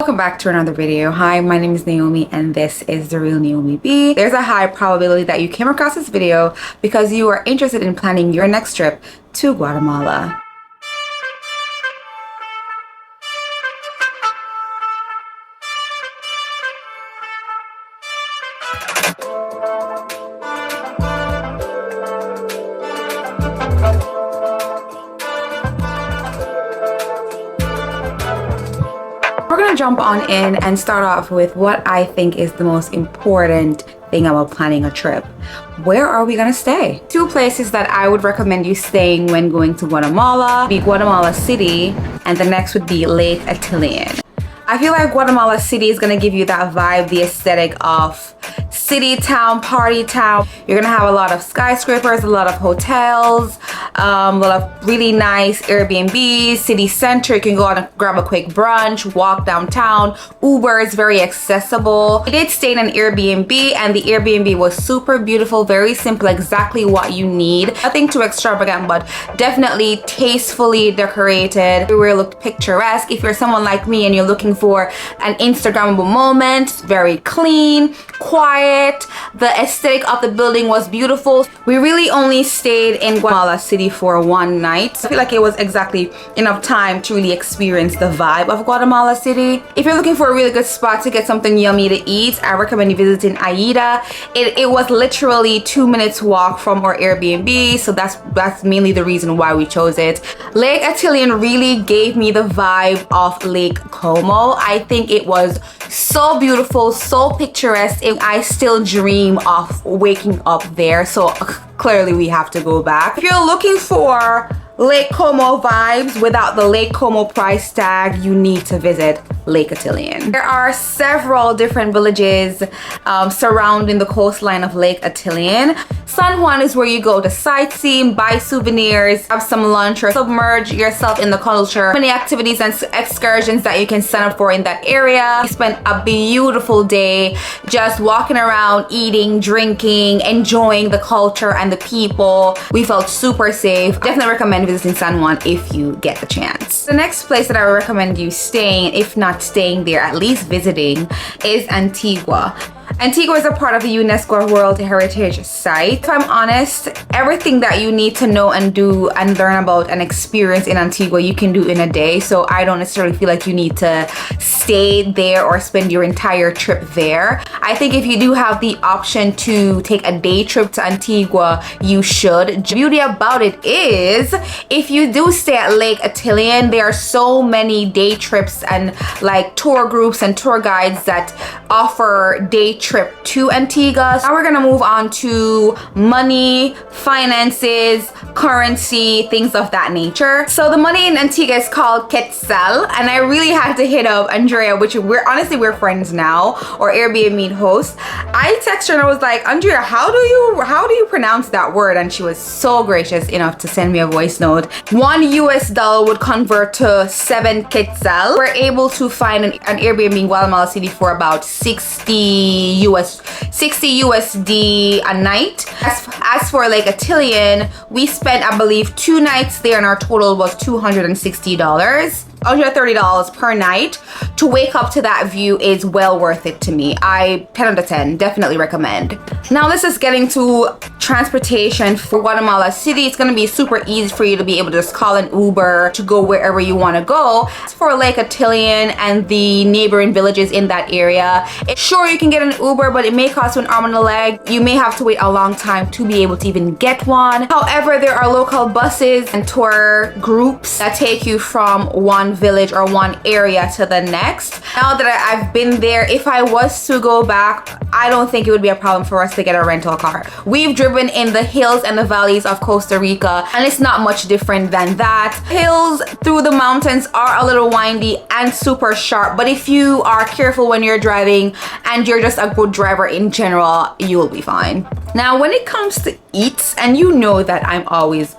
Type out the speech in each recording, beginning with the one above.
Welcome back to another video. Hi, my name is Naomi and this is The Real NaomiB. There's a high probability that you came across this video because you are interested in planning your next trip to Guatemala. We're gonna jump on in and start off with what I think is the most important thing about planning a trip. Where are we gonna stay? Two places that I would recommend you staying when going to Guatemala would be Guatemala City, and the next would be Lake Atitlan. I feel like Guatemala City is gonna give you that vibe, the aesthetic of city town, party town. You're gonna have a lot of skyscrapers, a lot of hotels, a lot of really nice Airbnbs, city center. You can go out and grab a quick brunch, walk downtown. Uber is very accessible. I did stay in an Airbnb and the Airbnb was super beautiful, very simple, exactly what you need. Nothing too extravagant, but definitely tastefully decorated. Everywhere looked picturesque. If you're someone like me and you're looking for an Instagrammable moment, very clean, quiet. The aesthetic of the building was beautiful. We really only stayed in Guatemala City for one night. I feel like it was exactly enough time to really experience the vibe of Guatemala City. If you're looking for a really good spot to get something yummy to eat, I recommend you visiting Aida. It was literally 2 minutes walk from our Airbnb, so that's mainly the reason why we chose it. Lake Atitlan really gave me the vibe of Lake Como. I think it was so beautiful, so picturesque. I still dream of waking up there, so clearly we have to go back. If you're looking for Lake Como vibes without the Lake Como price tag, you need to visit Lake Atitlan. There are several different villages surrounding the coastline of Lake Atitlan. San Juan is where you go to sightsee, buy souvenirs, have some lunch, or submerge yourself in the culture. Many activities and excursions that you can sign up for in that area. We spent a beautiful day just walking around, eating, drinking, enjoying the culture and the people. We felt super safe. Definitely recommend visiting San Juan if you get the chance. The next place that I would recommend you staying, if not staying there, at least visiting, is Antigua. Antigua is a part of the UNESCO World Heritage Site. If I'm honest, everything that you need to know and do and learn about and experience in Antigua, you can do in a day. So I don't necessarily feel like you need to stay there or spend your entire trip there. I think if you do have the option to take a day trip to Antigua, you should. The beauty about it is, if you do stay at Lake Atitlan, there are so many day trips and like tour groups and tour guides that offer day trip to Antigua. Now we're gonna move on to money, finances, currency, things of that nature. So the money in Antigua is called Quetzal, and I really had to hit up Andrea, which we're friends now, or Airbnb host. I texted her and I was like, Andrea, how do you pronounce that word? And she was so gracious enough to send me a voice note. $1 would convert to 7 Quetzal. We're able to find an Airbnb in Guatemala City for about 60 USD a night. As for Lake Atitlan, we spent, I believe, 2 nights there and our total was $260. $130 per night. To wake up to that view is well worth it to me. 10 out of 10, definitely recommend. Now this is getting to transportation for Guatemala City. It's gonna be super easy for you to be able to just call an Uber to go wherever you wanna go. As for Lake Atitlan and the neighboring villages in that area, sure you can get an Uber, but it may cost you an arm and a leg. You may have to wait a long time to be able to even get one. However, there are local buses and tour groups that take you from one village or one area to the next. Now that I've been there, if I was to go back, I don't think it would be a problem for us to get a rental car. We've driven in the hills and the valleys of Costa Rica, and it's not much different than that. Hills through the mountains are a little windy and super sharp, but if you are careful when you're driving and you're just a good driver in general, you'll be fine. Now when it comes to eats, and you know that I'm always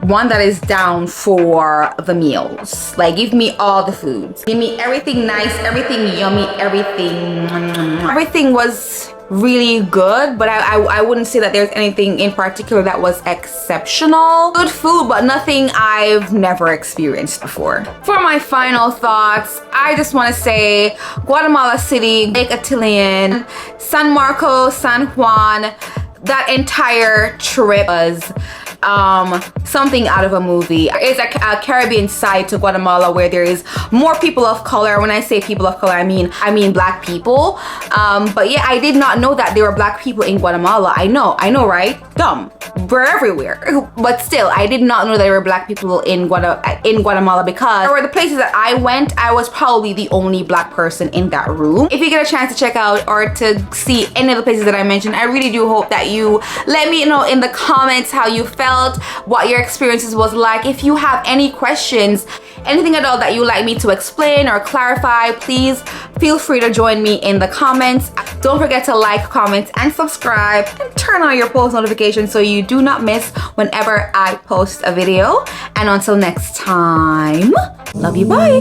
one that is down for the meals. Like, give me all the foods. Give me everything nice, everything yummy, everything was really good, but I wouldn't say that there's anything in particular that was exceptional. Good food, but nothing I've never experienced before. For my final thoughts, I just want to say Guatemala City, Lake Atitlan, San Marcos, San Juan, that entire trip was something out of a movie. It's a Caribbean side to Guatemala where there is more people of color. When I say people of color, I mean black people. But yeah, I did not know that there were black people in Guatemala. I know, right? Dumb. We're everywhere. But still, I did not know that there were black people in Guatemala, because for the places that I went, I was probably the only black person in that room. If you get a chance to check out or to see any of the places that I mentioned, I really do hope that you let me know in the comments how you felt, what your experiences was like. If you have any questions, anything at all that you would like me to explain or clarify, please feel free to join me in the comments. Don't forget to like, comment, and subscribe, and turn on your post notifications so you do not miss whenever I post a video. And until next time, love you, bye.